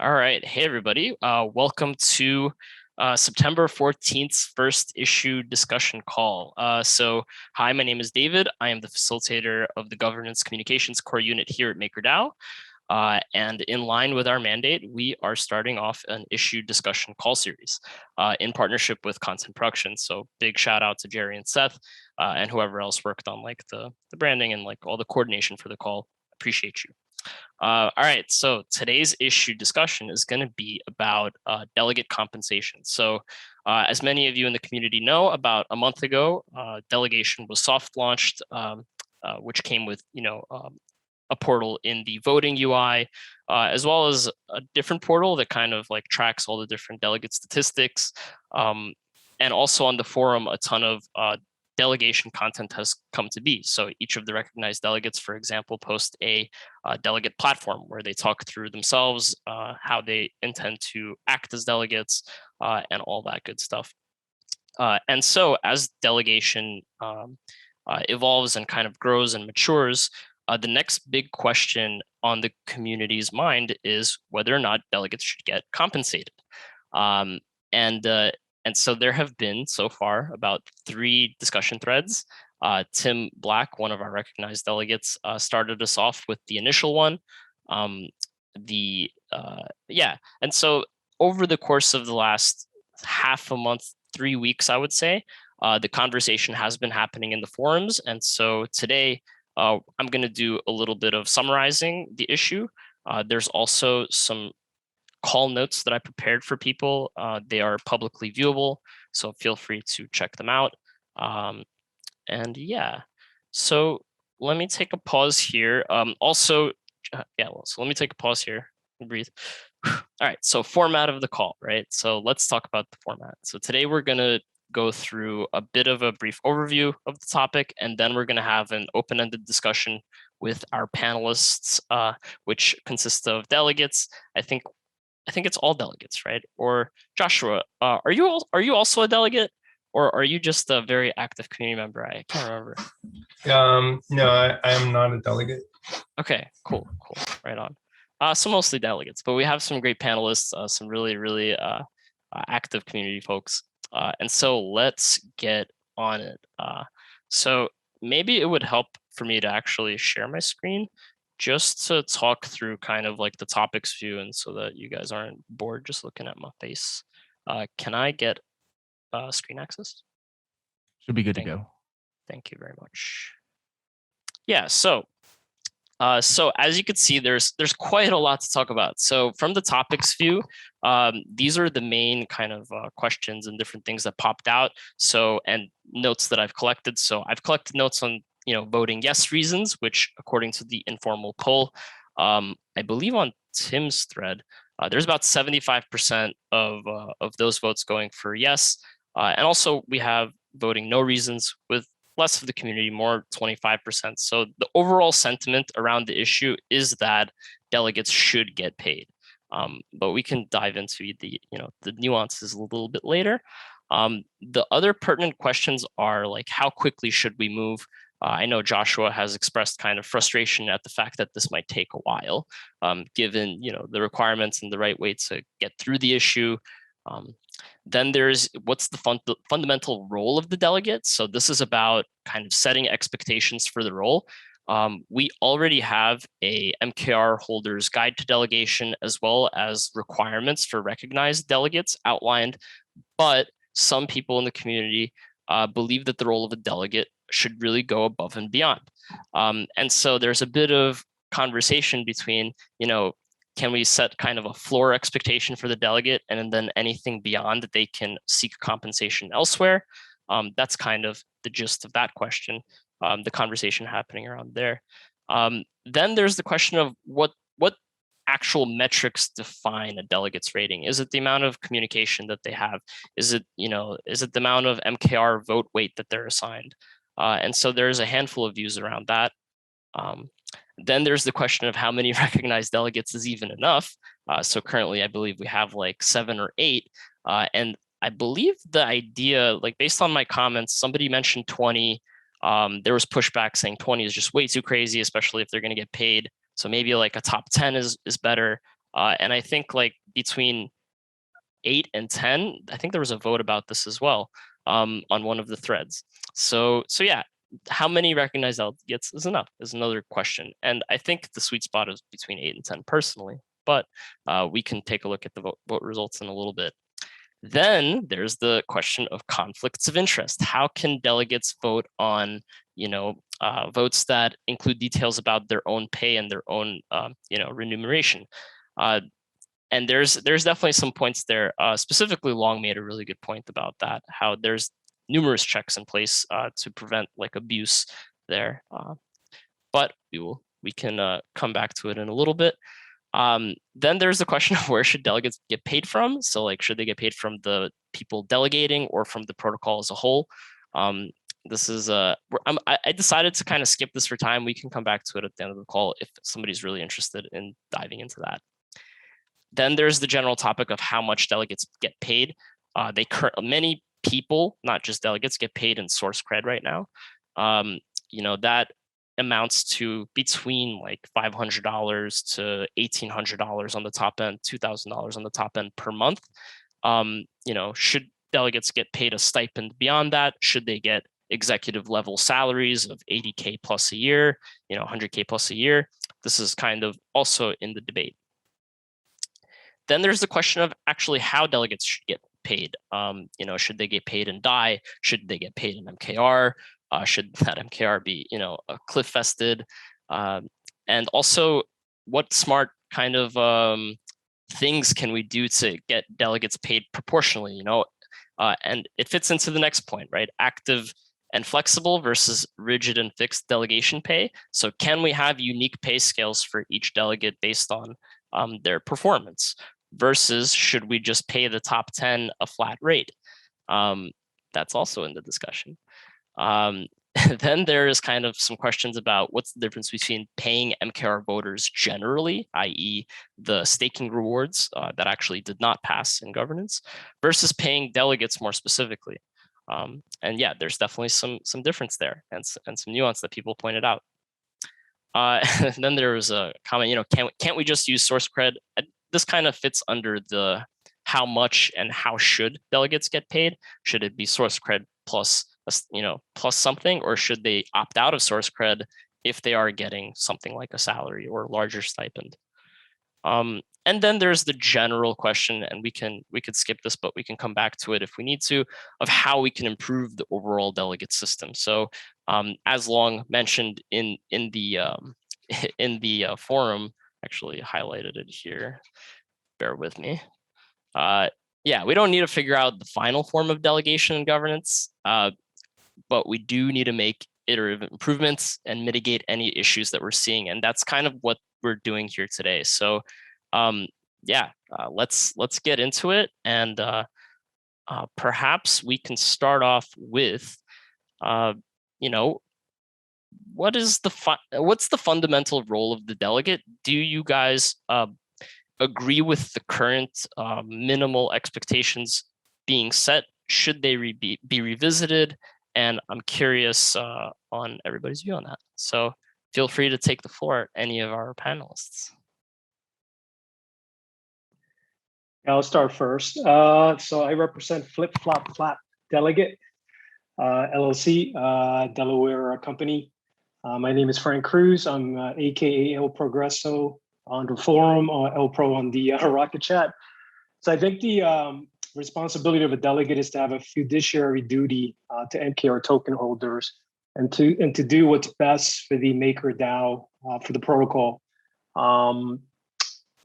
All right. Hey, everybody. Welcome to September 14th's first issue discussion call. Hi, my name is David. I am the facilitator of the Governance Communications Core Unit here at MakerDAO. And in line with our mandate, we are starting off an issue discussion call series in partnership with Content Production. So big shout out to Jerry and Seth and whoever else worked on like the branding and like all the coordination for the call. Appreciate you. All right, so today's issue discussion is going to be about delegate compensation. So as many of you in the community know, about a month ago, Delegation was soft launched, which came with, a portal in the voting UI, as well as a different portal that kind of like tracks all the different delegate statistics. And also on the forum, a ton of delegation content has come to be. So each of the recognized delegates, for example, post a delegate platform where they talk through themselves, how they intend to act as delegates, and all that good stuff. And so as delegation evolves and kind of grows and matures, the next big question on the community's mind is whether or not delegates should get compensated. And so there have been so far about 3 discussion threads. Tim Black, one of our recognized delegates, started us off with the initial one. And so over the course of the last half a month, 3 weeks, I would say, the conversation has been happening in the forums. And so today, I'm going to do a little bit of summarizing the issue. There's also some call notes that I prepared for people. They are publicly viewable, so feel free to check them out. So let me take a pause here. So let me take a pause here and breathe. All right, so format of the call, right? So let's talk about the format. So today we're gonna go through a bit of a brief overview of the topic, and then we're gonna have an open-ended discussion with our panelists, which consists of delegates. I think it's all delegates, right? Or Joshua, are you also a delegate, or are you just a very active community member? I can't remember. No, I am not a delegate. Okay, cool, right on. So mostly delegates, but we have some great panelists, some really active community folks, and so let's get on it. So maybe it would help for me to actually share my screen, just to talk through kind of like the topics view, and so that you guys aren't bored just looking at my face. Can I get screen access? Should be good to go. Thank you very much. Yeah, so as you can see, there's quite a lot to talk about. So from the topics view, these are the main kind of questions and different things that popped out. So, and notes that I've collected. So I've collected notes on voting yes reasons, which according to the informal poll, I believe on Tim's thread, there's about 75% of those votes going for yes. And also we have voting no reasons with less of the community, more 25%. So the overall sentiment around the issue is that delegates should get paid. But we can dive into the nuances a little bit later. The other pertinent questions are like, how quickly should we move? I know Joshua has expressed kind of frustration at the fact that this might take a while, given the requirements and the right way to get through the issue. Then there's what's the fundamental role of the delegate. So this is about kind of setting expectations for the role. We already have a MKR holders guide to delegation, as well as requirements for recognized delegates outlined, but some people in the community believe that the role of a delegate should really go above and beyond. And so there's a bit of conversation between, can we set kind of a floor expectation for the delegate, and then anything beyond that they can seek compensation elsewhere? That's kind of the gist of that question, the conversation happening around there. Then there's the question of what actual metrics define a delegate's rating. Is it the amount of communication that they have? Is it the amount of MKR vote weight that they're assigned? And so there's a handful of views around that. Then there's the question of how many recognized delegates is even enough. So currently, I believe we have like 7 or 8. And I believe the idea, like based on my comments, somebody mentioned 20. There was pushback saying 20 is just way too crazy, especially if they're going to get paid. So maybe like a top 10 is better. And I think like between 8 and 10, I think there was a vote about this as well on one of the threads. So yeah, how many recognized delegates is enough is another question. And I think the sweet spot is between 8 and 10 personally, but we can take a look at the vote results in a little bit. Then there's the question of conflicts of interest. How can delegates vote on, votes that include details about their own pay and their own, remuneration? And there's definitely some points there. Specifically, Long made a really good point about that. How there's numerous checks in place to prevent like abuse there. But we can come back to it in a little bit. Then there's the question of where should delegates get paid from? So like, should they get paid from the people delegating or from the protocol as a whole? This is I decided to kind of skip this for time. We can come back to it at the end of the call if somebody's really interested in diving into that. Then there's the general topic of how much delegates get paid. Many people, not just delegates, get paid in source cred right now. That amounts to between like $500 to $1,800 on the top end, $2,000 on the top end per month. Should delegates get paid a stipend beyond that? Should they get executive level salaries of 80K plus a year, 100K plus a year? This is kind of also in the debate. Then there's the question of actually how delegates should get paid. Should they get paid in DAI? Should they get paid in MKR? Should that MKR be, a cliff vested? And also, what smart kind of things can we do to get delegates paid proportionally? And it fits into the next point, right? Active and flexible versus rigid and fixed delegation pay. So can we have unique pay scales for each delegate based on their performance? Versus should we just pay the top 10 a flat rate? That's also in the discussion. Then there is kind of some questions about what's the difference between paying MKR voters generally, i.e. the staking rewards that actually did not pass in governance, versus paying delegates more specifically. And yeah, there's definitely some difference there and some nuance that people pointed out. Then there was a comment, can't we just use source cred? This kind of fits under the how much and how should delegates get paid? Should it be source cred plus something, or should they opt out of source cred if they are getting something like a salary or larger stipend? And then there's the general question, and we could skip this, but we can come back to it if we need to, of how we can improve the overall delegate system. So as Long mentioned in the forum, actually highlighted it here, bear with me. Yeah, we don't need to figure out the final form of delegation and governance, but we do need to make iterative improvements and mitigate any issues that we're seeing. And that's kind of what we're doing here today. So let's get into it. And perhaps we can start off with, what's the fundamental role of the delegate? Do you guys agree with the current minimal expectations being set? Should they be revisited? And I'm curious on everybody's view on that. So feel free to take the floor, any of our panelists. I'll start first. So I represent Flip Flop Flap Delegate, LLC, Delaware company. My name is Frank Cruz. I'm AKA El Progreso on the forum, El Pro on the Rocket Chat. So I think the responsibility of a delegate is to have a fiduciary duty to MKR token holders and to do what's best for the maker DAO, for the protocol.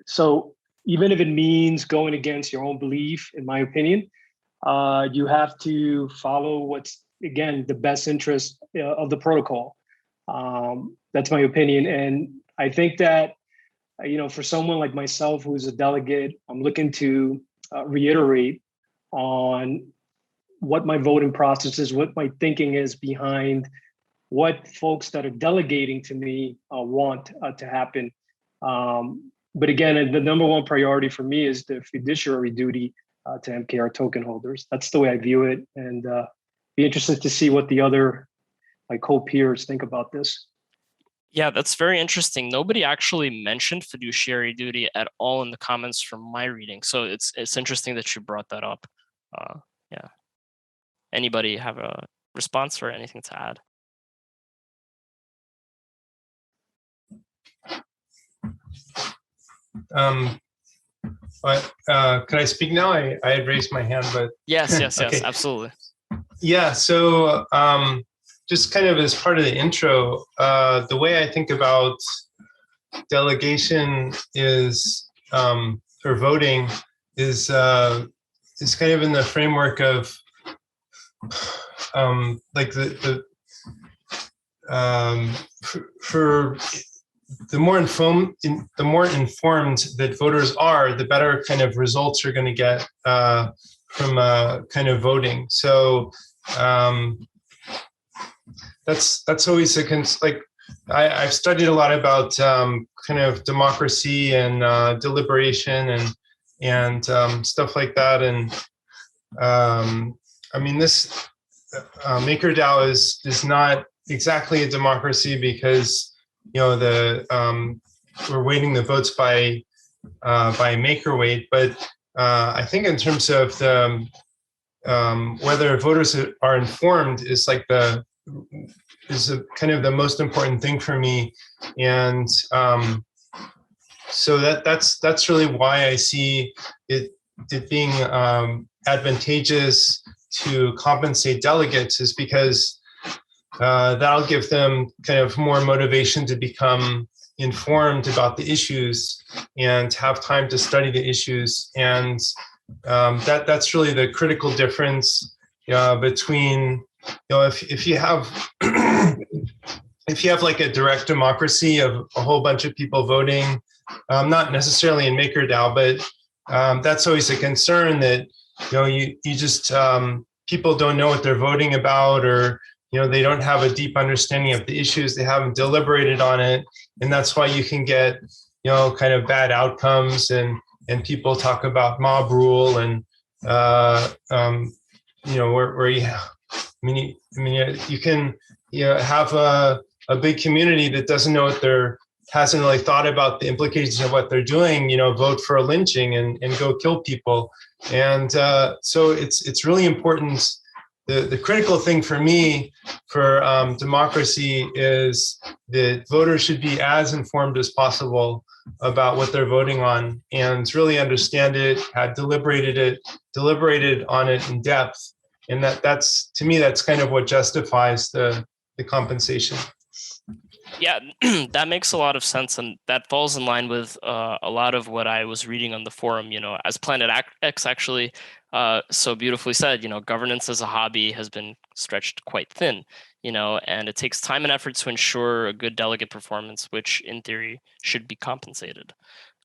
So even if it means going against your own belief, in my opinion, you have to follow what's, again, the best interest of the protocol. That's my opinion. And I think that, for someone like myself, who's a delegate, I'm looking to reiterate on what my voting process is, what my thinking is behind what folks that are delegating to me want to happen. But again, the number one priority for me is the fiduciary duty to MKR token holders. That's the way I view it, and be interested to see what the other co-peers think about this. Yeah, that's very interesting. Nobody actually mentioned fiduciary duty at all in the comments from my reading. So it's interesting that you brought that up. Yeah. Anybody have a response or anything to add? But could I speak now? I had raised my hand, but Yes, yes, yes, Okay. absolutely. Yeah, so just kind of as part of the intro, the way I think about delegation is for voting is kind of in the framework of like for the more informed that voters are, the better kind of results you're going to get from kind of voting. So that's always like I've studied a lot about kind of democracy and deliberation and stuff like that. And I mean, this MakerDAO is not exactly a democracy because we're weighting the votes by maker weight, but I think in terms of the whether voters are informed is like kind of the most important thing for me, and so that's really why I see it being advantageous to compensate delegates, is because that'll give them kind of more motivation to become informed about the issues and have time to study the issues. And that's really the critical difference between, if you have if you have like a direct democracy of a whole bunch of people voting, not necessarily in MakerDAO, but that's always a concern that you just people don't know what they're voting about, or they don't have a deep understanding of the issues, they haven't deliberated on it, and that's why you can get kind of bad outcomes, and people talk about mob rule, and where you can have a big community that doesn't know what they're hasn't really thought about the implications of what they're doing, vote for a lynching and go kill people. And so it's really important. The critical thing for me for democracy is that voters should be as informed as possible about what they're voting on and really understand it, had deliberated on it in depth. And that's to me, that's kind of what justifies the compensation. Yeah, that makes a lot of sense, and that falls in line with a lot of what I was reading on the forum. As Planet X actually so beautifully said, governance as a hobby has been stretched quite thin, and it takes time and effort to ensure a good delegate performance, which in theory should be compensated.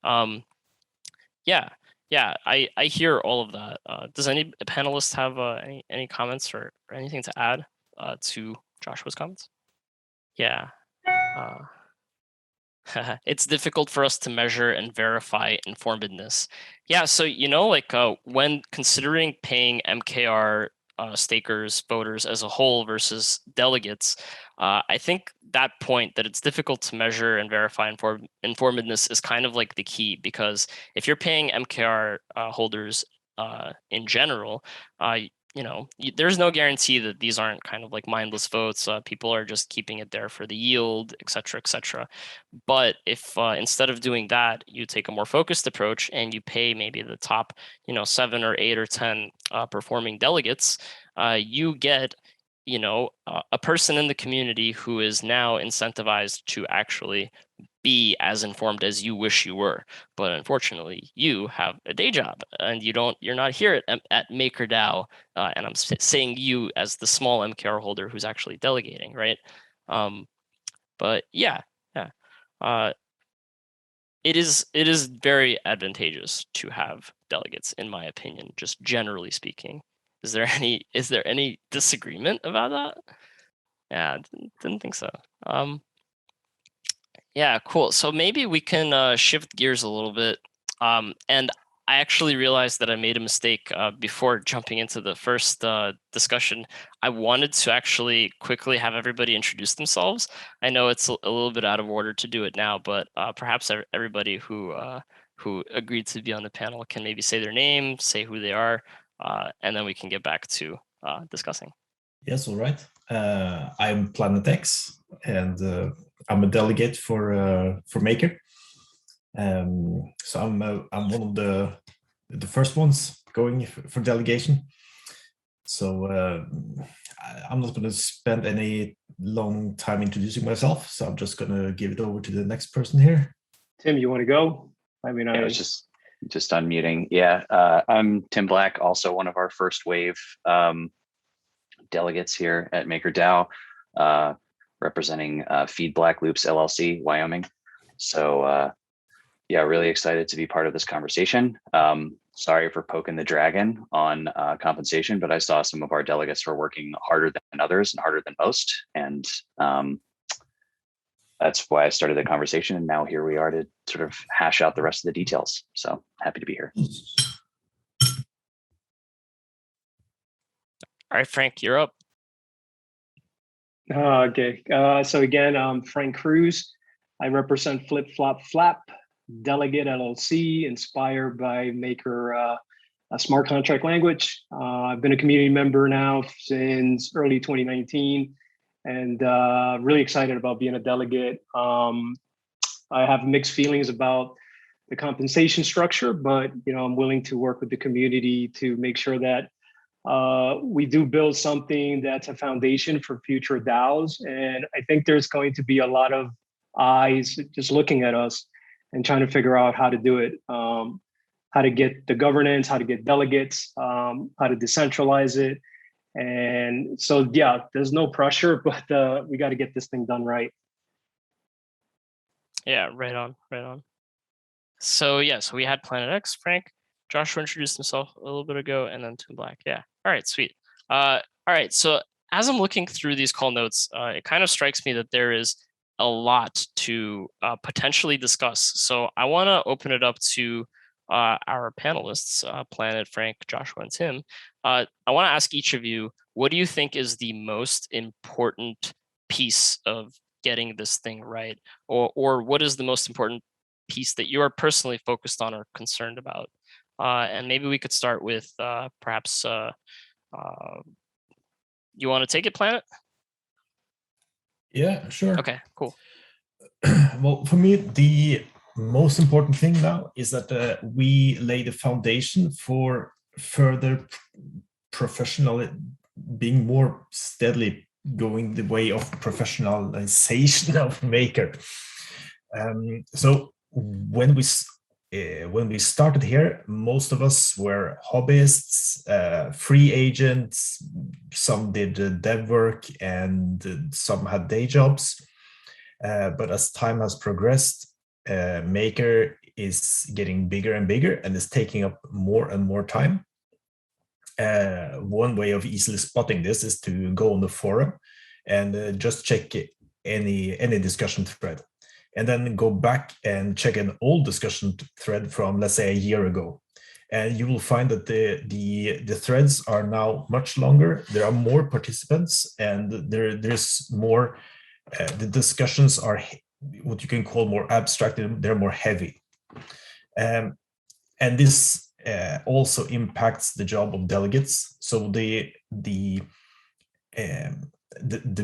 Yeah, I hear all of that. Does any panelist have any comments or anything to add to Joshua's comments? Yeah. It's difficult for us to measure and verify informedness. Yeah, so like when considering paying MKR stakers, voters as a whole versus delegates, I think that point that it's difficult to measure and verify informedness is kind of like the key, because if you're paying MKR holders in general, there's no guarantee that these aren't kind of like mindless votes. People are just keeping it there for the yield, et cetera, et cetera. But if instead of doing that, you take a more focused approach and you pay maybe the top, 7 or 8 or 10 performing delegates, you get, a person in the community who is now incentivized to actually be as informed as you wish you were. But unfortunately, you have a day job and you're not here at MakerDAO. And I'm saying you as the small MKR holder who's actually delegating, right? But yeah. It is very advantageous to have delegates, in my opinion, just generally speaking. Is there any disagreement about that? Yeah, didn't think so. Yeah, cool. So maybe we can shift gears a little bit. And I actually realized that I made a mistake before jumping into the first discussion. I wanted to actually quickly have everybody introduce themselves. I know it's a little bit out of order to do it now, but perhaps everybody who agreed to be on the panel can maybe say their name, say who they are, and then we can get back to discussing. Yes, all right. I'm Planet X, and I'm a delegate for Maker. So I'm one of the first ones going for delegation. So I'm not going to spend any long time introducing myself. So I'm just going to give it over to the next person here. Tim, you want to go? I mean, I was just unmuting. Yeah, I'm Tim Black, also one of our first wave delegates here at MakerDAO, representing Feed Black Loops LLC, Wyoming. So yeah, really excited to be part of this conversation. Sorry for poking the dragon on compensation, but I saw some of our delegates were working harder than others and harder than most. And that's why I started the conversation. And now here we are to sort of hash out the rest of the details. So happy to be here. All right, Frank, you're up. Okay. So again, I'm Frank Cruz. I represent Flip Flop Flap, Delegate LLC, inspired by Maker, a smart contract language. I've been a community member now since early 2019, and really excited about being a delegate. I have mixed feelings about the compensation structure, but I'm willing to work with the community to make sure that we do build something that's a foundation for future DAOs. And I think there's going to be a lot of eyes just looking at us and trying to figure out how to do it, how to get the governance, how to get delegates, how to decentralize it. And so, yeah, there's no pressure, but we got to get this thing done right. Yeah, right on. So yeah, so we had Planet X, Frank. Joshua introduced himself a little bit ago, and then Tim Black. Yeah. All right, sweet. All right, so as I'm looking through these call notes, it kind of strikes me that there is a lot to potentially discuss. So I want to open it up to our panelists, Planet, Frank, Joshua, and Tim. I want to ask each of you, what do you think is the most important piece of getting this thing right? Or what is the most important piece that you are personally focused on or concerned about? And maybe we could start with perhaps, you want to take it, Planet? Yeah, sure. Okay, cool. Well, for me, the most important thing now is that we lay the foundation for further professional, being more steadily going the way of professionalization of Maker. So when we started here, most of us were hobbyists, free agents. Some did dev work and some had day jobs. But as time has progressed, Maker is getting bigger and bigger and is taking up more and more time. One way of easily spotting this is to go on the forum and just check any discussion thread, and then go back and check an old discussion thread from, let's say, a year ago. And you will find that the threads are now much longer. There are more participants, and there's more. The discussions are what you can call more abstract. They're more heavy, and this also impacts the job of delegates. So the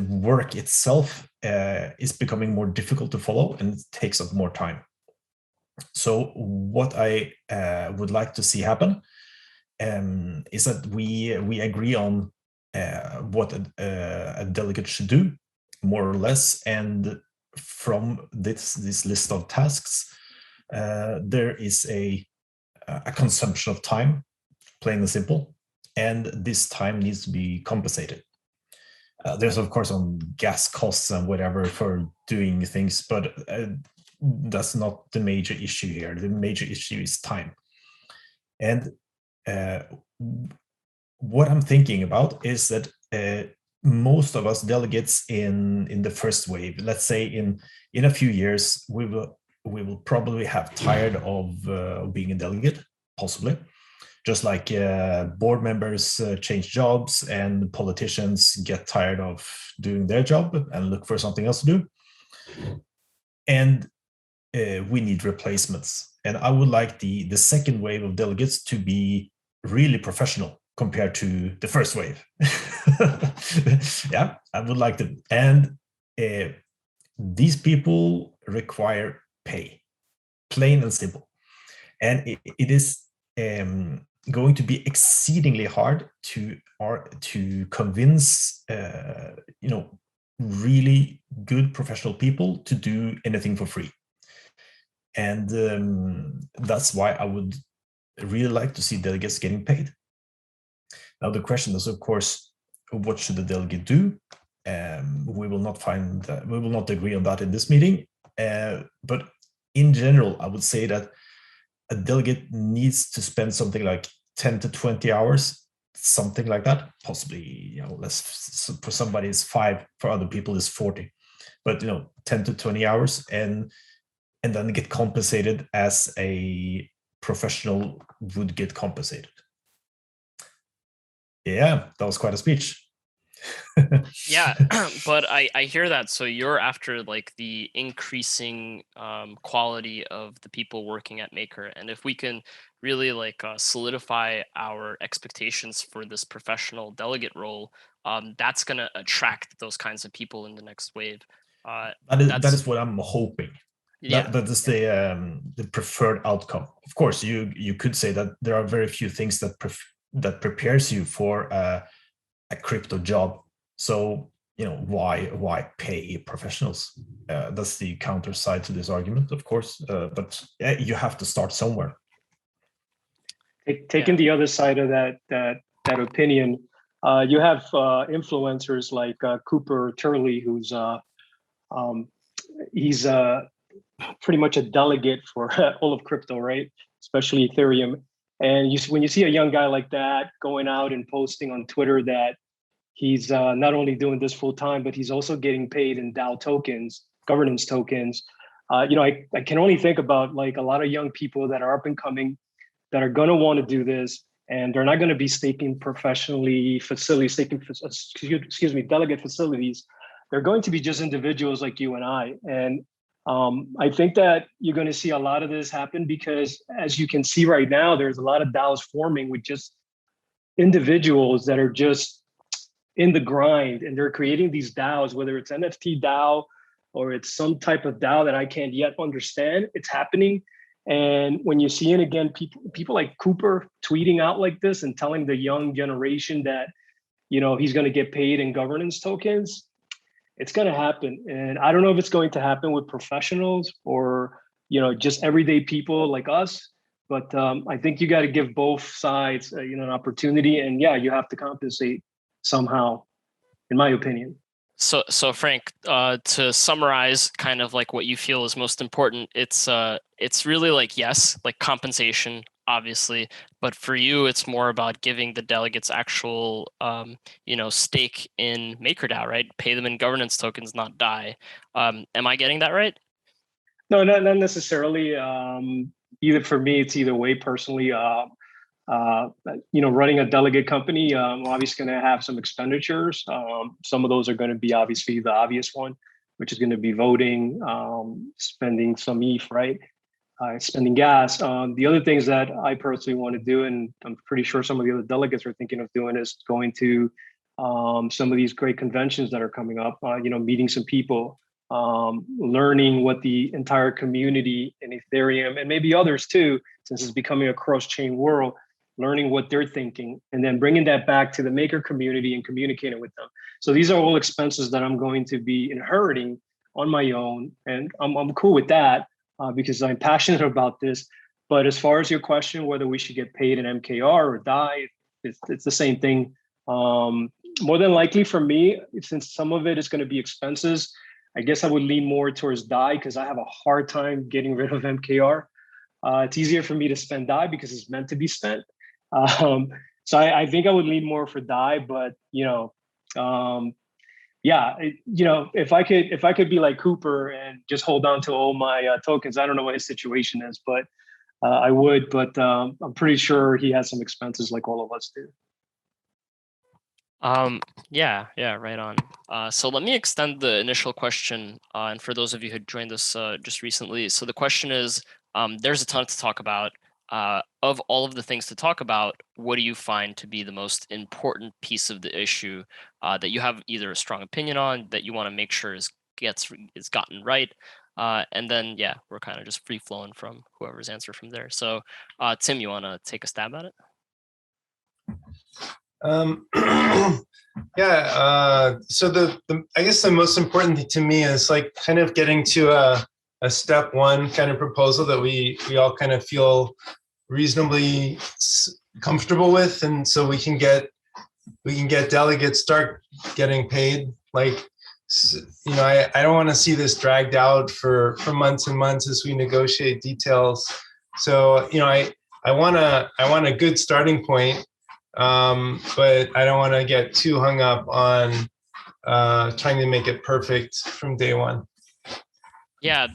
work itself is becoming more difficult to follow, and it takes up more time. So what I would like to see happen is that we agree on what a delegate should do, more or less, and from this list of tasks, there is a consumption of time, plain and simple, and this time needs to be compensated. There's of course on gas costs and whatever for doing things, but that's not the major issue here. The major issue is time. And what I'm thinking about is that most of us delegates in the first wave, let's say in a few years, we will probably have tired of being a delegate, possibly. Just like board members change jobs and politicians get tired of doing their job and look for something else to do. And we need replacements. And I would like the second wave of delegates to be really professional compared to the first wave. Yeah, I would like to. And these people require pay, plain and simple. And it is going to be exceedingly hard to convince really good professional people to do anything for free. And that's why I would really like to see delegates getting paid. Now the question is, of course, what should the delegate do? We will not agree on that in this meeting. But in general, I would say that a delegate needs to spend something like 10 to 20 hours, something like that. Possibly, less for somebody is 5, for other people is 40. But 10 to 20 hours, and then get compensated as a professional would get compensated. Yeah, that was quite a speech. Yeah, but I hear that. So you're after like the increasing quality of the people working at Maker, and if we can really like solidify our expectations for this professional delegate role, that's going to attract those kinds of people in the next wave. That is what I'm hoping. Yeah, that is the preferred outcome. Of course, you could say that there are very few things that prepares you for a crypto job. So why pay professionals? That's the counter side to this argument, of course. But you have to start somewhere. Taking the other side of that opinion, you have influencers like Cooper Turley, who's he's pretty much a delegate for all of crypto, right? Especially Ethereum. And when you see a young guy like that going out and posting on Twitter that he's not only doing this full time, but he's also getting paid in DAO tokens, governance tokens. I can only think about like a lot of young people that are up and coming that are going to want to do this, and they're not going to be staking professionally facilities, delegate facilities. They're going to be just individuals like you and I. And I think that you're going to see a lot of this happen because, as you can see right now, there's a lot of DAOs forming with just individuals that are just in the grind, and they're creating these DAOs, whether it's NFT DAO or it's some type of DAO that I can't yet understand. It's happening. And when you see it again, people like Cooper tweeting out like this and telling the young generation that, he's going to get paid in governance tokens, it's going to happen. And I don't know if it's going to happen with professionals or, just everyday people like us. But I think you got to give both sides, an opportunity. And yeah, you have to compensate somehow, in my opinion. So Frank, to summarize kind of like what you feel is most important, it's really like, yes, like compensation, obviously, but for you, it's more about giving the delegates actual, stake in MakerDAO, right? Pay them in governance tokens, not DAI. Am I getting that right? No, not necessarily. Either for me, it's either way personally. Running a delegate company, I'm obviously going to have some expenditures. Some of those are going to be obviously the obvious one, which is going to be voting, spending some ETH, right? Spending gas. The other things that I personally want to do, and I'm pretty sure some of the other delegates are thinking of doing, is going to some of these great conventions that are coming up, meeting some people, learning what the entire community in Ethereum and maybe others too, since it's becoming a cross-chain world, learning what they're thinking, and then bringing that back to the Maker community and communicating with them. So these are all expenses that I'm going to be inheriting on my own, and I'm cool with that because I'm passionate about this. But as far as your question, whether we should get paid in MKR or DAI, it's the same thing. More than likely for me, since some of it is going to be expenses, I guess I would lean more towards DAI because I have a hard time getting rid of MKR. It's easier for me to spend DAI because it's meant to be spent. So I think I would lean more for DAI, but if I could be like Cooper and just hold on to all my tokens, I don't know what his situation is, but I would, but I'm pretty sure he has some expenses like all of us do. Yeah, right on. So let me extend the initial question, and for those of you who joined us just recently, so the question is, there's a ton to talk about. Of all of the things to talk about, what do you find to be the most important piece of the issue that you have either a strong opinion on, that you want to make sure is gotten right? And then, yeah, we're kind of just free flowing from whoever's answer from there. So, Tim, you want to take a stab at it? Yeah. So the I guess the most important thing to me is like kind of getting to a step one kind of proposal that we all kind of feel reasonably comfortable with, and so we can get delegates start getting paid. Like, you know, I don't want to see this dragged out for months and months as we negotiate details. So, you know, I want a good starting point. But I don't want to get too hung up on trying to make it perfect from day one. Yeah,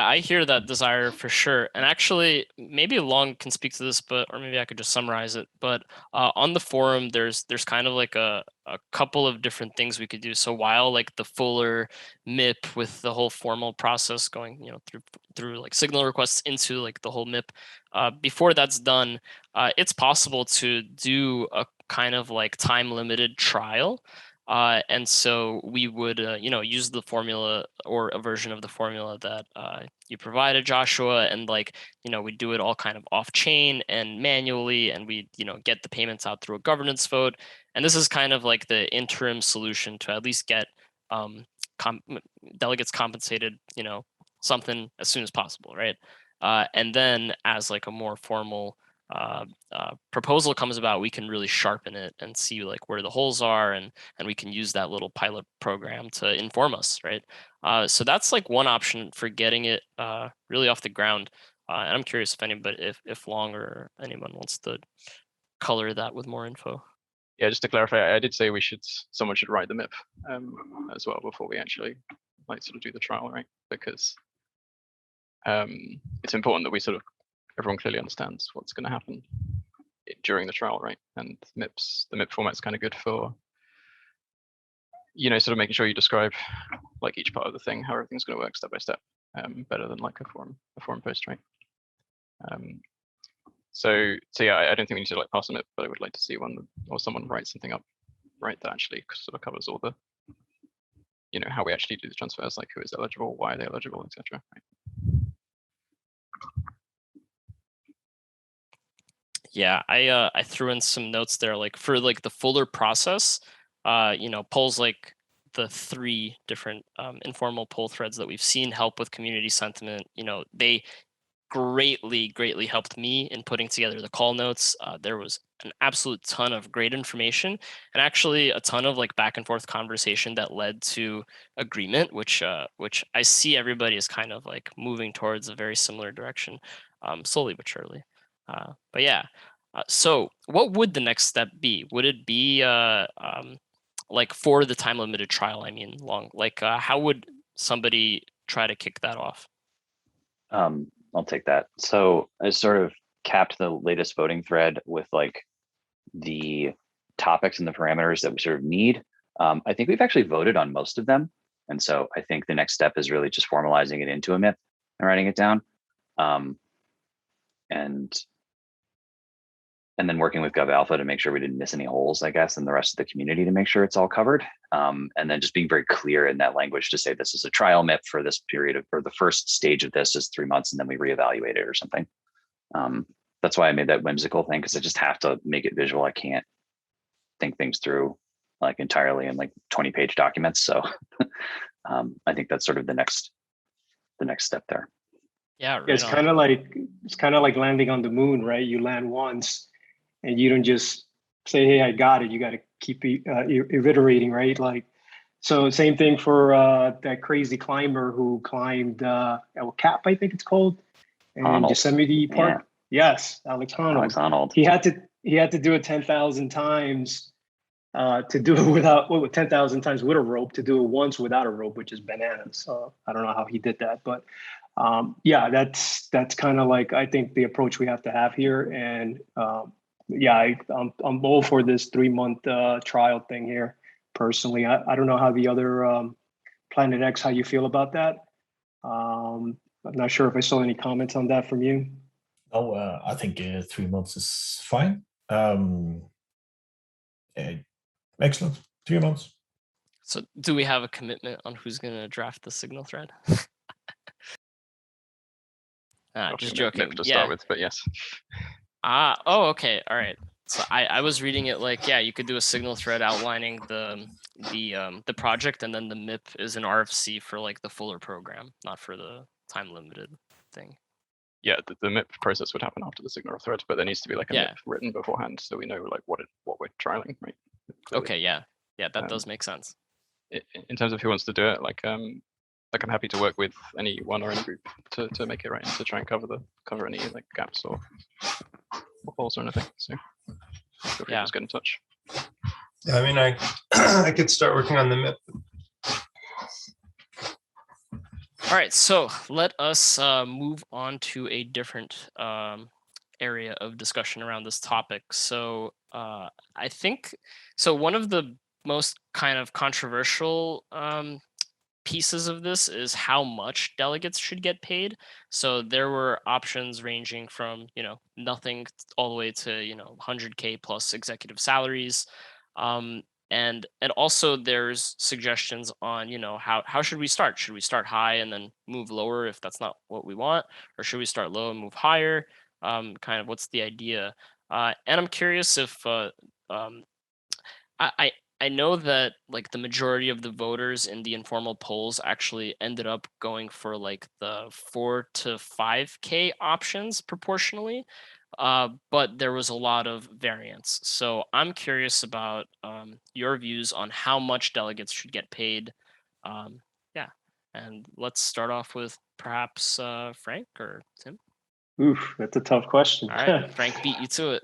I hear that desire for sure. And actually, maybe Long can speak to this, or maybe I could just summarize it. But on the forum, there's kind of like a couple of different things we could do. So while like the fuller MIP with the whole formal process going, you know, through like signal requests into like the whole MIP, before that's done, it's possible to do a kind of like time limited trial. And so we would, use the formula or a version of the formula that you provided, Joshua, and like, we do it all kind of off chain and manually, and we, get the payments out through a governance vote. And this is kind of like the interim solution to at least get delegates compensated, something as soon as possible, right? And then as like a more formal proposal comes about, we can really sharpen it and see like where the holes are, and we can use that little pilot program to inform us, right? So that's like one option for getting it really off the ground. And I'm curious if anybody, if Long or anyone wants to color that with more info. Yeah, just to clarify, I did say someone should write the MIP as well before we actually like sort of do the trial, right? Because it's important that we sort of everyone clearly understands what's going to happen during the trial, right? And the MIP format's kind of good for, sort of making sure you describe like each part of the thing, how everything's going to work step by step, better than like a forum post, right? So yeah, I don't think we need to like pass a MIP, but I would like to see one or someone write something up, right, that actually sort of covers all the, how we actually do the transfers, like who is eligible, why are they eligible, etc. Right? Yeah, I threw in some notes there, like for like the fuller process, polls like the 3 different informal poll threads that we've seen help with community sentiment. They greatly helped me in putting together the call notes. There was an absolute ton of great information, and actually a ton of like back and forth conversation that led to agreement, which I see everybody is kind of like moving towards a very similar direction, slowly but surely. But yeah, so what would the next step be? Would it be like for the time limited trial? I mean, Long, like how would somebody try to kick that off? I'll take that. So I sort of capped the latest voting thread with like the topics and the parameters that we sort of need. I think we've actually voted on most of them. And so I think the next step is really just formalizing it into a MIP and writing it down. And then working with GovAlpha to make sure we didn't miss any holes, I guess, and the rest of the community to make sure it's all covered. And then just being very clear in that language to say this is a trial MIP for this period or the first stage of this is 3 months, and then we reevaluate it or something. That's why I made that whimsical thing, because I just have to make it visual. I can't think things through like entirely in like 20-page documents. So I think that's sort of the next step there. Yeah, right. It's kind of like landing on the moon, right? You land once, and you don't just say, "Hey, I got it." You got to keep iterating, right? Like, so same thing for that crazy climber who climbed El Cap, I think it's called, in Yosemite Park. Yeah. Yes, Alex Honnold. Alex Honnold. He had to do it 10,000 times to do it with 10,000 times with a rope, to do it once without a rope, which is bananas. So I don't know how he did that, but yeah, that's kind of like, I think the approach we have to have here. And yeah, I'm all for this 3-month trial thing here. Personally, I don't know how the other Planet X, how you feel about that. I'm not sure if I saw any comments on that from you. Oh, I think 3 months is fine. Excellent. 3 months. So do we have a commitment on who's going to draft the signal thread? Just joking. To start with, but yes. Oh, okay. All right. So I was reading it like, yeah, you could do a signal thread outlining the project, and then the MIP is an RFC for like the fuller program, not for the time limited thing. Yeah, the MIP process would happen after the signal thread, but there needs to be like a MIP written beforehand, so we know like what we're trialing, right? Clearly. Okay, yeah, that does make sense. In terms of who wants to do it, like I'm happy to work with anyone or any group to make it right and to try and cover any like gaps or holes or anything. So feel free to just get in touch. Yeah, I mean, I could start working on the MIP. All right, so let us move on to a different area of discussion around this topic. So I think, so one of the most kind of controversial pieces of this is how much delegates should get paid. So there were options ranging from, nothing all the way to, 100K plus executive salaries. And also there's suggestions on, how should we start? Should we start high and then move lower if that's not what we want? Or should we start low and move higher? Kind of what's the idea? And I'm curious if I know that like the majority of the voters in the informal polls actually ended up going for like the 4 to 5K options proportionally. But there was a lot of variance. So I'm curious about your views on how much delegates should get paid. Yeah, and let's start off with perhaps Frank or Tim. Oof, that's a tough question. All right, Frank beat you to it.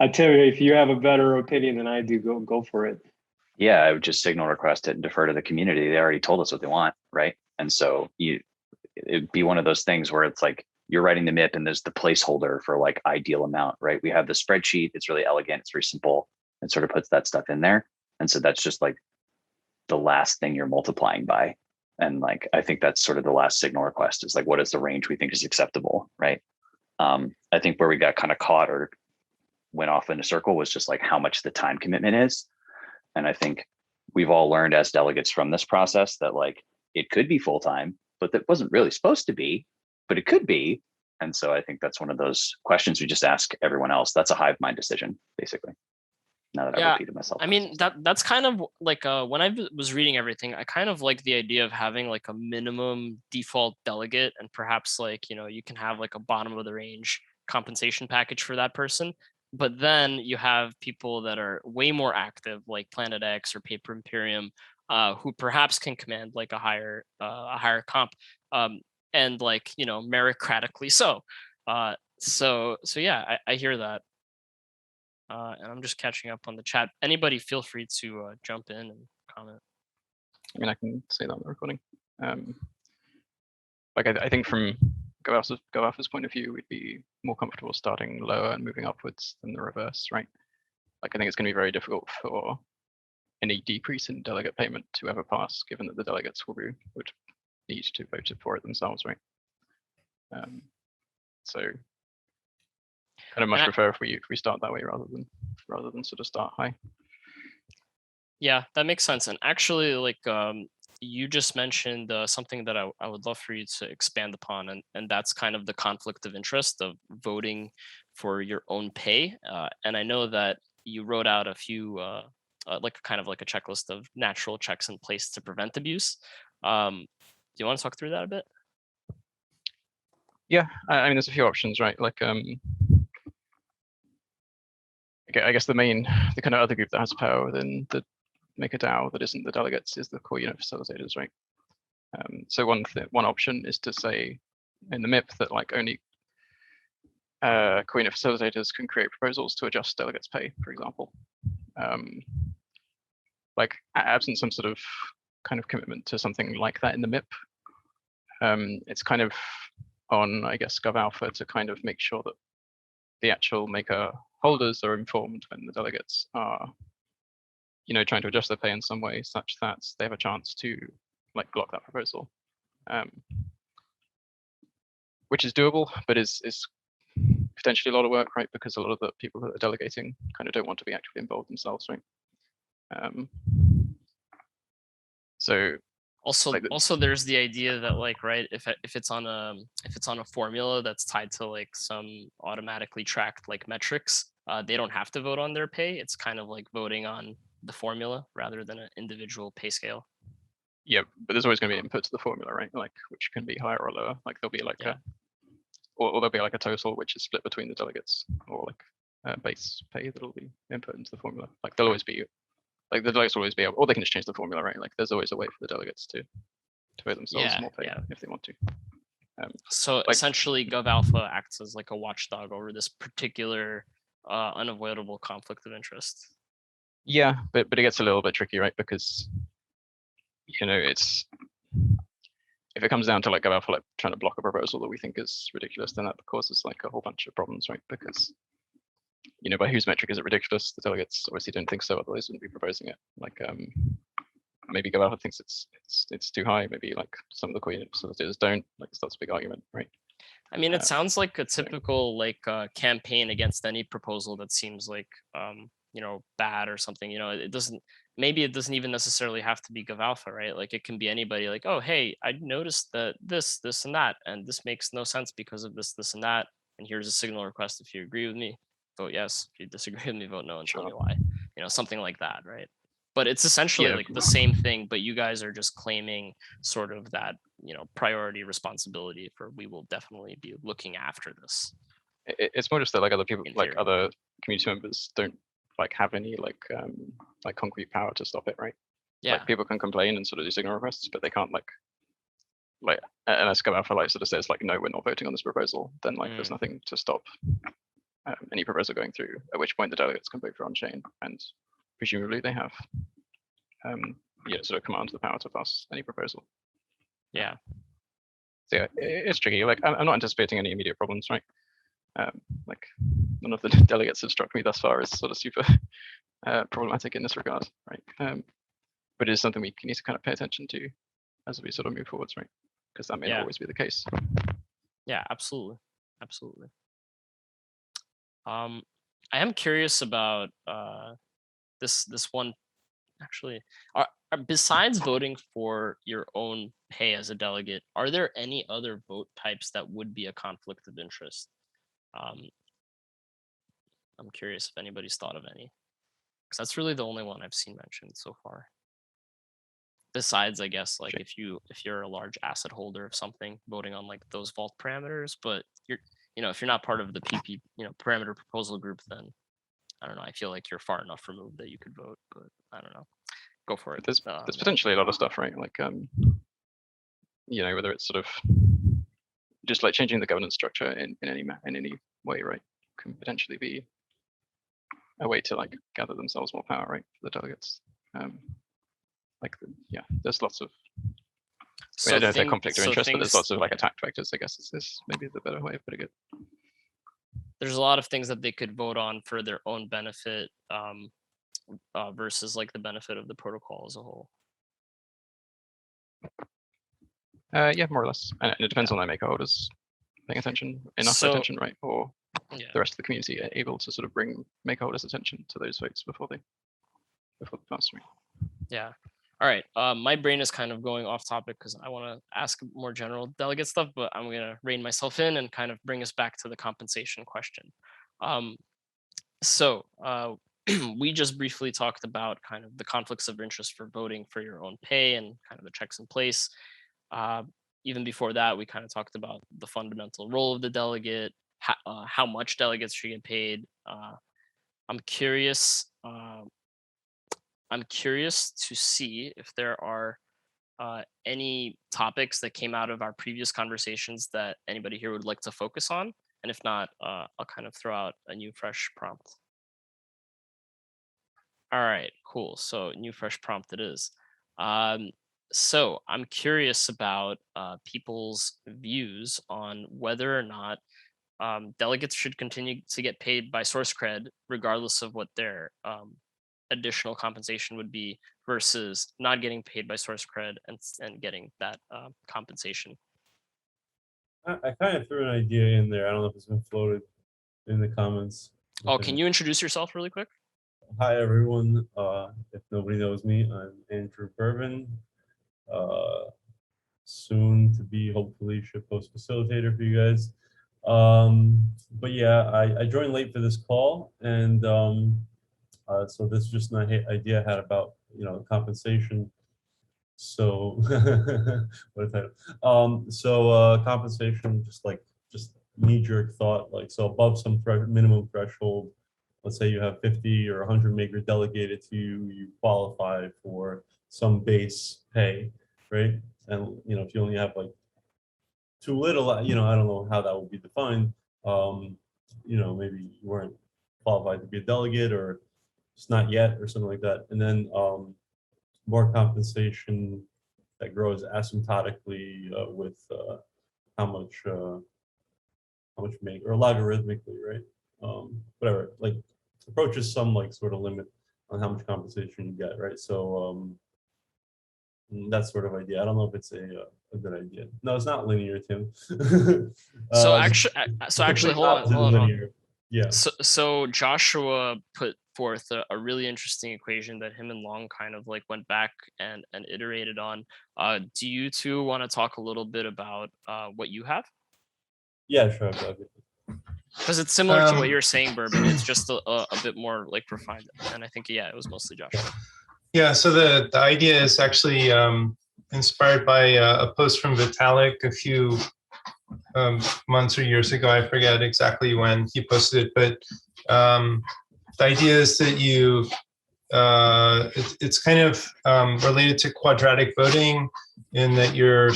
I tell you, if you have a better opinion than I do, go for it. Yeah, I would just signal request it and defer to the community. They already told us what they want, right? And so it'd be one of those things where it's like you're writing the MIP and there's the placeholder for like ideal amount, right? We have the spreadsheet. It's really elegant. It's very simple. It sort of puts that stuff in there. And so that's just like the last thing you're multiplying by. And like, I think that's sort of the last signal request is like, what is the range we think is acceptable, right? I think where we got kind of caught or went off in a circle was just like how much the time commitment is. And I think we've all learned as delegates from this process that like it could be full-time, but that wasn't really supposed to be, but it could be. And so I think that's one of those questions we just ask everyone else. That's a hive mind decision, basically. Now that I've repeated myself. I mean, that's kind of like when I was reading everything, I kind of like the idea of having like a minimum default delegate, and perhaps like, you can have like a bottom of the range compensation package for that person. But then you have people that are way more active, like Planet X or Paper Imperium, who perhaps can command like a higher comp, and like, meritocratically so. So yeah, I hear that. And I'm just catching up on the chat. Anybody feel free to jump in and comment. I mean, I can say that on the recording. Like I think from Go Alpha's point of view, we'd be more comfortable starting lower and moving upwards than the reverse, right? Like I think it's going to be very difficult for any decrease in delegate payment to ever pass, given that the delegates would need to vote for it themselves, right? So kind of much prefer if we start that way rather than sort of start high. Yeah, that makes sense. And actually, like you just mentioned something that I would love for you to expand upon, and that's kind of the conflict of interest of voting for your own pay. And I know that you wrote out a few like kind of like a checklist of natural checks in place to prevent abuse. Do you want to talk through that a bit? Yeah, I mean, there's a few options, right? Like I guess the kind of other group that has power within the MakerDAO that isn't the delegates is the core unit facilitators, right? So one option is to say in the MIP that like only coordinate facilitators can create proposals to adjust delegates' pay, for example. Like absent some sort of kind of commitment to something like that in the MIP, it's kind of on, I guess, GovAlpha to kind of make sure that the actual maker holders are informed when the delegates are, trying to adjust their pay in some way such that they have a chance to like block that proposal, which is doable, but is potentially a lot of work, right? Because a lot of the people that are delegating kind of don't want to be actively involved themselves, right? So also there's the idea that like, right, if it's on a formula that's tied to like some automatically tracked like metrics, they don't have to vote on their pay. It's kind of like voting on the formula rather than an individual pay scale. Yeah, but there's always going to be input to the formula, right? Like, which can be higher or lower. Like there'll be like or there'll be like a total which is split between the delegates, or like base pay that'll be input into the formula. Like there'll always be, like the delegates will always be able, or they can just change the formula, right? Like there's always a way for the delegates to vote themselves more pay if they want to. So like, essentially, GovAlpha acts as like a watchdog over this particular unavoidable conflict of interest. Yeah, but it gets a little bit tricky, right? Because it's, if it comes down to like GovAlpha like trying to block a proposal that we think is ridiculous, then that causes like a whole bunch of problems, right? Because by whose metric is it ridiculous? The delegates obviously don't think so, otherwise wouldn't be proposing it. Like maybe GovAlpha thinks it's too high. Maybe like some of the coordinate facilitators don't. Like that's a big argument, right? I mean, it sounds like a typical like campaign against any proposal that seems like bad or something. It doesn't. Maybe it doesn't even necessarily have to be GovAlpha, right? Like it can be anybody. Like, oh, hey, I noticed that this, and that, and this makes no sense because of this, and that. And here's a signal request. If you agree with me, vote yes. If you disagree with me, vote no, and tell me why. Something like that, right? But it's essentially like the same thing, but you guys are just claiming sort of that, priority responsibility for, we will definitely be looking after this. It's more just that like other people, like other community members don't like have any like concrete power to stop it, right? Yeah. Like people can complain and sort of do signal requests, but they can't like unless GovAlpha like sort of says like, no, we're not voting on this proposal, then like there's nothing to stop any proposal going through, at which point the delegates can vote for on chain, and presumably they have sort of command the power to pass any proposal. Yeah. So yeah, it's tricky. Like I'm not anticipating any immediate problems, right? Like none of the delegates have struck me thus far as sort of super problematic in this regard, right? But it is something we need to kind of pay attention to as we sort of move forwards, right? Because that may not always be the case. Yeah, absolutely. I am curious about this one. Actually, besides voting for your own pay as a delegate, are there any other vote types that would be a conflict of interest? I'm curious if anybody's thought of any, because that's really the only one I've seen mentioned so far. Besides, I guess, like if you're a large asset holder of something, voting on like those vault parameters, but you're, if you're not part of the PP, parameter proposal group, then I don't know. I feel like you're far enough removed that you could vote, but I don't know. Go for it. There's potentially a lot of stuff, right? Like whether it's sort of just like changing the governance structure in any way, right, can potentially be a way to like gather themselves more power, right, for the delegates. There's lots of. I don't know if they're conflict of interest, but there's lots of like attack vectors, I guess is maybe the better way of putting it. There's a lot of things that they could vote on for their own benefit versus like the benefit of the protocol as a whole. Yeah, more or less. And it depends on their maker holders paying attention, attention, right? Or the rest of the community are able to sort of bring maker holders' attention to those votes before they pass, right? Yeah. All right. My brain is kind of going off topic because I want to ask more general delegate stuff, but I'm going to rein myself in and kind of bring us back to the compensation question. We just briefly talked about kind of the conflicts of interest for voting for your own pay and kind of the checks in place. Even before that, we kind of talked about the fundamental role of the delegate, how much delegates should get paid. I'm curious to see if there are any topics that came out of our previous conversations that anybody here would like to focus on. And if not, I'll kind of throw out a new fresh prompt. All right, cool. So new fresh prompt it is. So I'm curious about people's views on whether or not delegates should continue to get paid by source cred, regardless of what their additional compensation would be, versus not getting paid by source cred and getting that compensation. I kind of threw an idea in there. I don't know if it's been floated in the comments. Oh, can you introduce yourself really quick? Hi, everyone. If nobody knows me, I'm Andrew Bourbon. Soon to be, hopefully, shitpost facilitator for you guys. But yeah, I joined late for this call, and so this is just an idea I had about compensation. So what a title. Compensation, just knee-jerk thought, like, so above some minimum threshold, let's say you have 50 or 100 maker delegated to you, you qualify for some base pay, right? And if you only have like too little, I don't know how that would be defined. Maybe you weren't qualified to be a delegate, or it's not yet, or something like that. And then more compensation that grows asymptotically with how much you make, or logarithmically, right? Whatever, like approaches some like sort of limit on how much compensation you get, right? So that sort of idea. I don't know if it's a good idea. No, it's not linear, Tim. So actually, hold on. Yeah. So Joshua put forth a really interesting equation that him and Long kind of like went back and iterated on. Do you two want to talk a little bit about what you have? Yeah, sure. Because it's similar to what you're saying, Bourbon. It's just a bit more like refined. And I think, yeah, it was mostly Joshua. Yeah, so the idea is actually inspired by a post from Vitalik a few months or years ago. I forget exactly when he posted it, but the idea is that it's kind of related to quadratic voting, in that you're,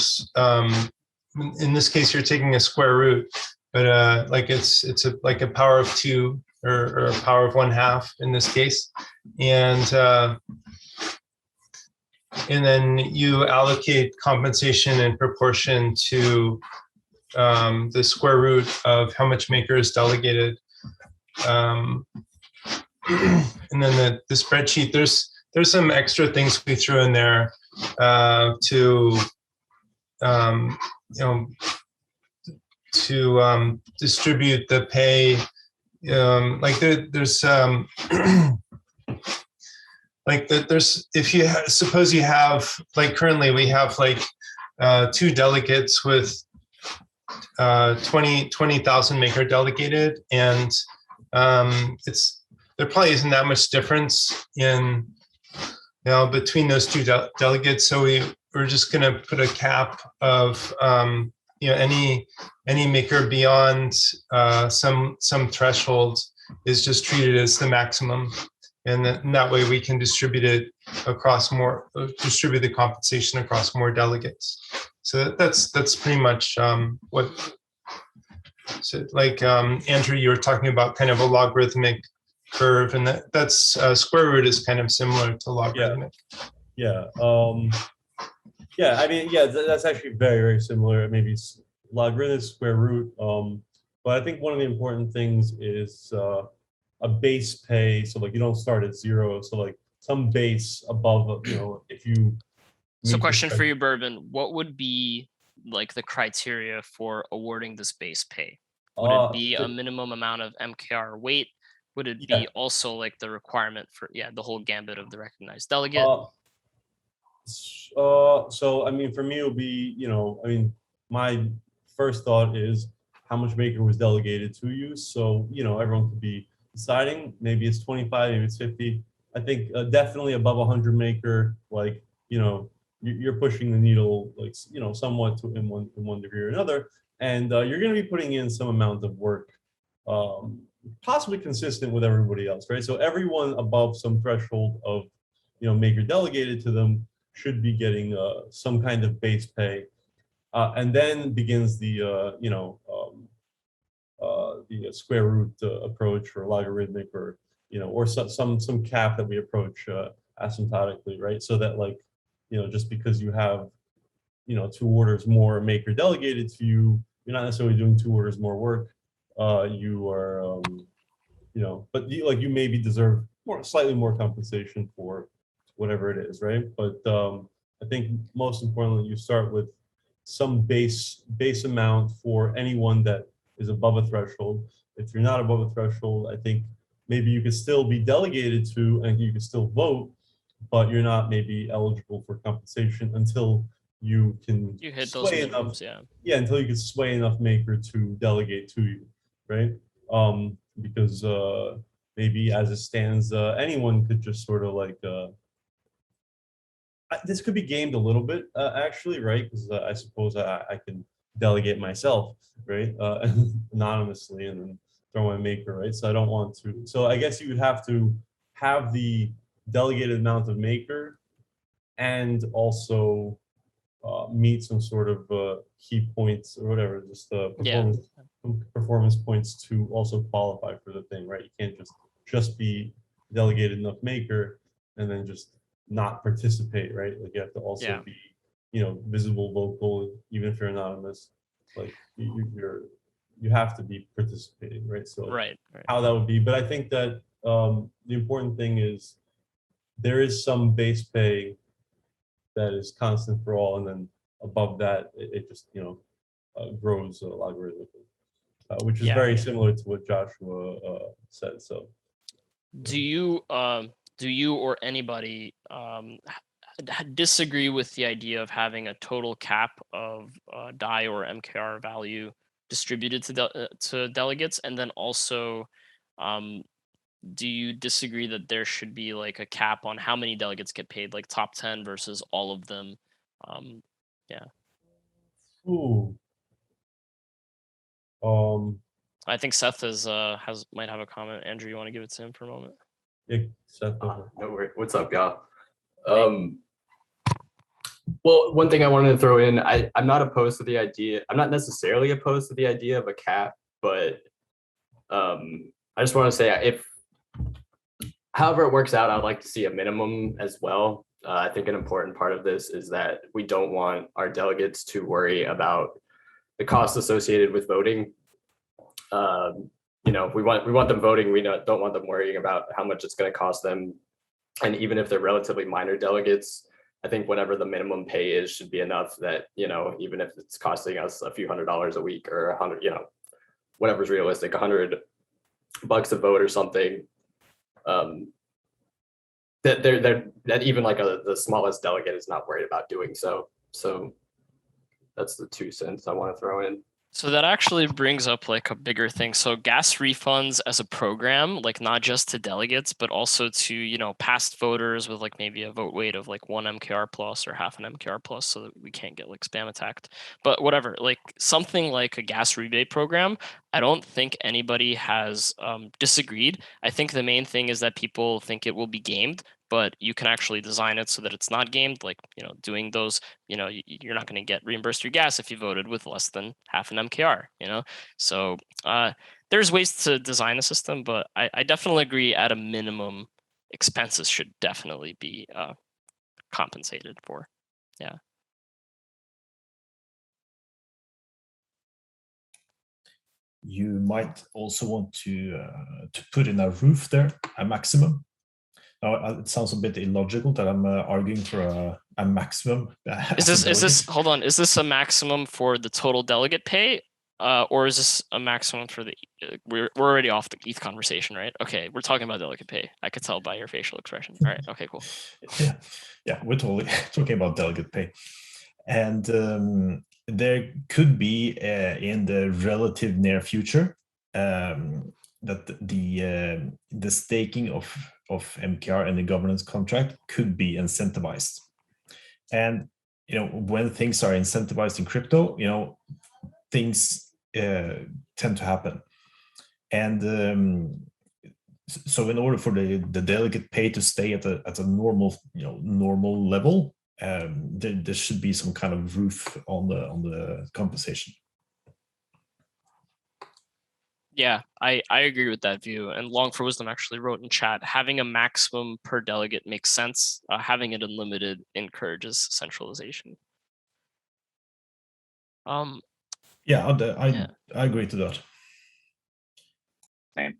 in this case, you're taking a square root, but like it's like a power of 2 or a power of 1/2 in this case, and then you allocate compensation in proportion to the square root of how much maker is delegated. And then the spreadsheet, there's some extra things we threw in there to distribute the pay. Like there's like there's, if you suppose you have, like currently we have like 2 delegates with 20,000 maker delegated, and there probably isn't that much difference in between those 2 delegates. So we're just going to put a cap of any maker beyond some threshold is just treated as the maximum. And that way we can distribute it across distribute the compensation across more delegates. So that's pretty much what. So like Andrew, you were talking about kind of a logarithmic curve, and that's square root is kind of similar to logarithmic. Yeah. Yeah. I mean, yeah, that's actually very, very similar. Maybe it's logarithmic square root. But I think one of the important things is a base pay. So like you don't start at 0. So like some base above, if you. So question for you, Bourbon, what would be like the criteria for awarding this base pay? Would it be a minimum amount of MKR weight? Would it be also like the requirement for, the whole gambit of the recognized delegate? So, I mean, for me, it would be, I mean, my first thought is how much maker was delegated to you. So, everyone could be deciding, maybe it's 25, maybe it's 50. I think definitely above 100 maker, like, you're pushing the needle, like, somewhat in one degree or another. And you're going to be putting in some amount of work, possibly consistent with everybody else, right? So everyone above some threshold of, maker delegated to them should be getting some kind of base pay. And then begins the, the square root approach or logarithmic or or some cap that we approach asymptotically, right? So that like just because you have 2 orders more maker delegated to you, you're not necessarily doing 2 orders more work. You are but you maybe deserve slightly more compensation for whatever it is, right? But I think most importantly, you start with some base amount for anyone that is above a threshold. If you're not above a threshold, I think maybe you could still be delegated to and you can still vote, but you're not maybe eligible for compensation until you can hit those sway enough. minimums, Until you can sway enough maker to delegate to you, right? Because maybe as it stands, anyone could just sort of like this could be gamed a little bit actually, right? Because I suppose I can delegate myself, right, anonymously, and then throw my maker, right? So I don't want to. So I guess you would have to have the delegated amount of maker, and also meet some sort of key points or whatever, just performance points to also qualify for the thing, right? You can't just be delegated enough maker and then just not participate, right? Like you have to also be, visible, vocal, even if you're anonymous. Like you have to be participating, right? So right. How that would be, but I think that the important thing is there is some base pay that is constant for all, and then above that, it just grows logarithmically, which is very similar to what Joshua said. So, do you or anybody disagree with the idea of having a total cap of DAI or MKR value distributed to delegates, and then also do you disagree that there should be like a cap on how many delegates get paid, like top 10 versus all of them? Ooh. I think Seth might have a comment. Andrew, you want to give it to him for a moment? Yeah, Seth. No worries. What's up, y'all? Well, one thing I wanted to throw in, I'm not opposed to the idea. I'm not necessarily opposed to the idea of a cap, but I just want to say however it works out, I'd like to see a minimum as well. I think an important part of this is that we don't want our delegates to worry about the costs associated with voting. We want them voting. We don't want them worrying about how much it's going to cost them. And even if they're relatively minor delegates, I think whatever the minimum pay is should be enough that, even if it's costing us a few $100s a week or $100, whatever's realistic, $100 a vote or something, that even like the smallest delegate is not worried about doing so. So that's the 2 cents I want to throw in. So that actually brings up like a bigger thing. So gas refunds as a program, like not just to delegates, but also to, past voters with like maybe a vote weight of like 1 MKR plus or half an MKR plus, so that we can't get like spam attacked. But whatever, like something like a gas rebate program, I don't think anybody has disagreed. I think the main thing is that people think it will be gamed, but you can actually design it so that it's not gamed, like, doing those, you're not going to get reimbursed your gas if you voted with less than half an MKR, So there's ways to design a system, but I definitely agree at a minimum, expenses should definitely be compensated for. Yeah. You might also want to put in a roof there, a maximum. Now, it sounds a bit illogical that I'm arguing for a maximum. Is this hold on? Is this a maximum for the total delegate pay, or is this a maximum for the? We're already off the ETH conversation, right? Okay, we're talking about delegate pay. I could tell by your facial expression. All right. Okay. Cool. Yeah, we're totally talking about delegate pay, and there could be in the relative near future that the staking of MKR and the governance contract could be incentivized. And when things are incentivized in crypto, things tend to happen. And so in order for the delegate pay to stay at a normal normal level, there should be some kind of roof on the compensation. Yeah, I agree with that view. And Long for Wisdom actually wrote in chat, having a maximum per delegate makes sense. Having it unlimited encourages centralization. Yeah, Yeah. I agree to that. Same.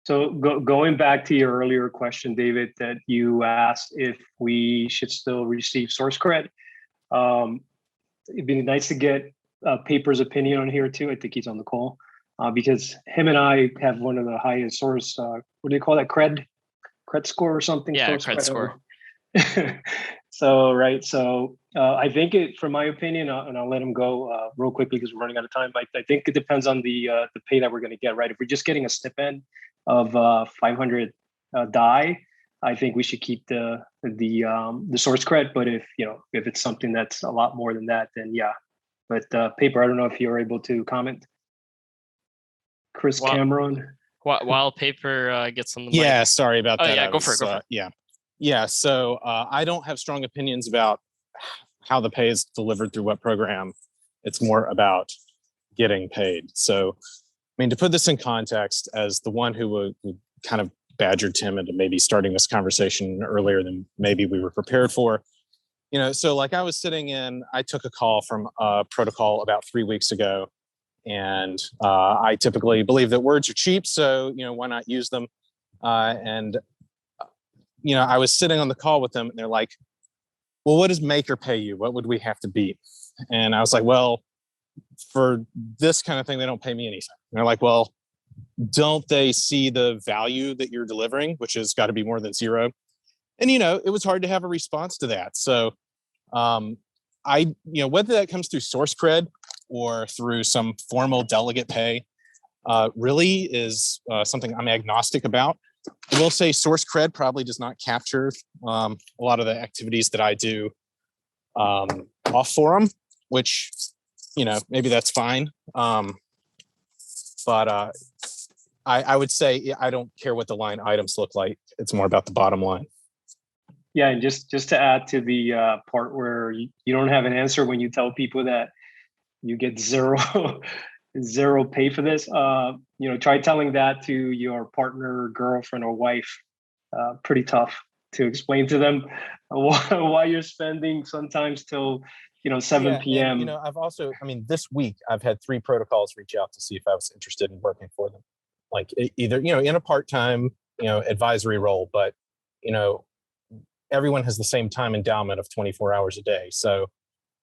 So going back to your earlier question, David, that you asked if we should still receive source cred. It'd be nice to get Paper's opinion on here too. I think he's on the call because him and I have one of the highest source. What do you call that? Cred score or something? Yeah, source cred score. So right. So I think from my opinion, and I'll let him go real quickly because we're running out of time. I think it depends on the pay that we're going to get. Right. If we're just getting a stipend of 500 DAI, I think we should keep the source cred. But if it's something that's a lot more than that, then yeah. But Paper, I don't know if you're able to comment. Chris Cameron. While Paper gets on the yeah, mic. sorry about that. Yeah, go for it. Yeah. So I don't have strong opinions about how the pay is delivered through what program. It's more about getting paid. So, I mean, to put this in context, as the one who kind of badgered Tim into maybe starting this conversation earlier than maybe we were prepared for, so like I took a call from a protocol about 3 weeks ago, and I typically believe that words are cheap, so why not use them? I was sitting on the call with them, and they're like, well, what does Maker pay you? What would we have to beat? And I was like, well, for this kind of thing, they don't pay me anything. And they're like, well, don't they see the value that you're delivering, which has got to be more than zero? And, it was hard to have a response to that. So whether that comes through source cred or through some formal delegate pay really is something I'm agnostic about. I will say source cred probably does not capture a lot of the activities that I do off forum, which, maybe that's fine. But I would say I don't care what the line items look like. It's more about the bottom line. Yeah, and just to add to the part where you don't have an answer when you tell people that you get zero pay for this, try telling that to your partner, girlfriend, or wife. Pretty tough to explain to them why you're spending sometimes till 7 p.m. And, I've also, this week I've had 3 protocols reach out to see if I was interested in working for them, like either in a part-time advisory role, but everyone has the same time endowment of 24 hours a day. So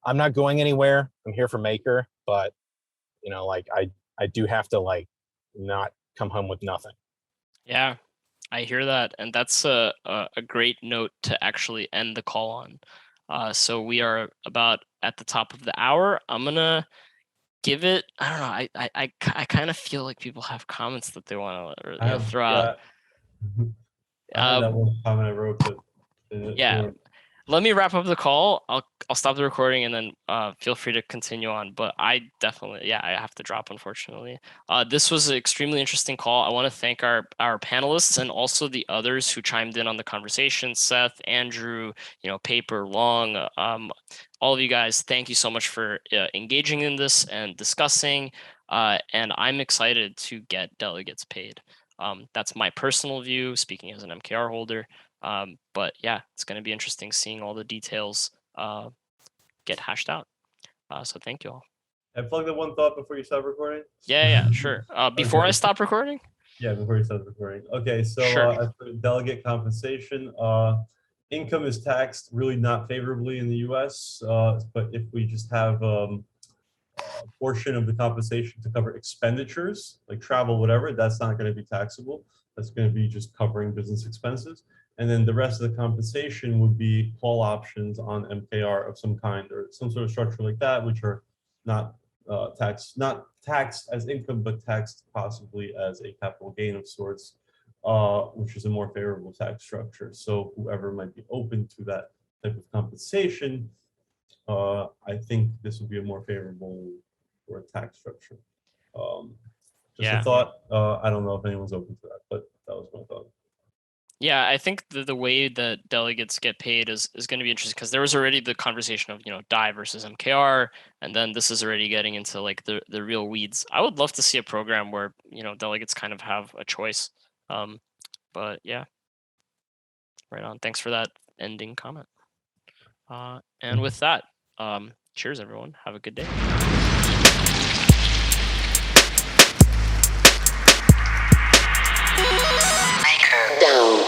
I'm not going anywhere. I'm here for Maker, but I do have to not come home with nothing. Yeah, I hear that. And that's a great note to actually end the call on. So we are about at the top of the hour. I'm going to give it, I don't know. I kind of feel like people have comments that they want to throw out. I had that one comment I wrote, but yeah. Let me wrap up the call. I'll stop the recording and then feel free to continue on. But I definitely, I have to drop, unfortunately. This was an extremely interesting call. I want to thank our panelists and also the others who chimed in on the conversation. Seth, Andrew, Paper, Long, all of you guys. Thank you so much for engaging in this and discussing. And I'm excited to get delegates paid. That's my personal view, speaking as an MKR holder. But yeah, it's going to be interesting seeing all the details get hashed out. So thank you all. I plugged in one thought before you stop recording. Yeah, sure. Before Okay. I stop recording? Yeah, before you stop recording. Okay, so Sure. as for delegate compensation, income is taxed really not favorably in the US, but if we just have a portion of the compensation to cover expenditures, like travel, whatever, that's not going to be taxable. That's going to be just covering business expenses. And then the rest of the compensation would be call options on MKR of some kind or some sort of structure like that, which are not taxed as income, but taxed possibly as a capital gain of sorts, which is a more favorable tax structure. So whoever might be open to that type of compensation, I think this would be a more favorable for a tax structure. Just a thought. I don't know if anyone's open to that, but that was my thought. Yeah, I think the way that delegates get paid is going to be interesting because there was already the conversation of, DAI versus MKR, and then this is already getting into like the real weeds. I would love to see a program where, delegates kind of have a choice. But yeah, right on. Thanks for that ending comment. And with that, cheers, everyone. Have a good day. Down.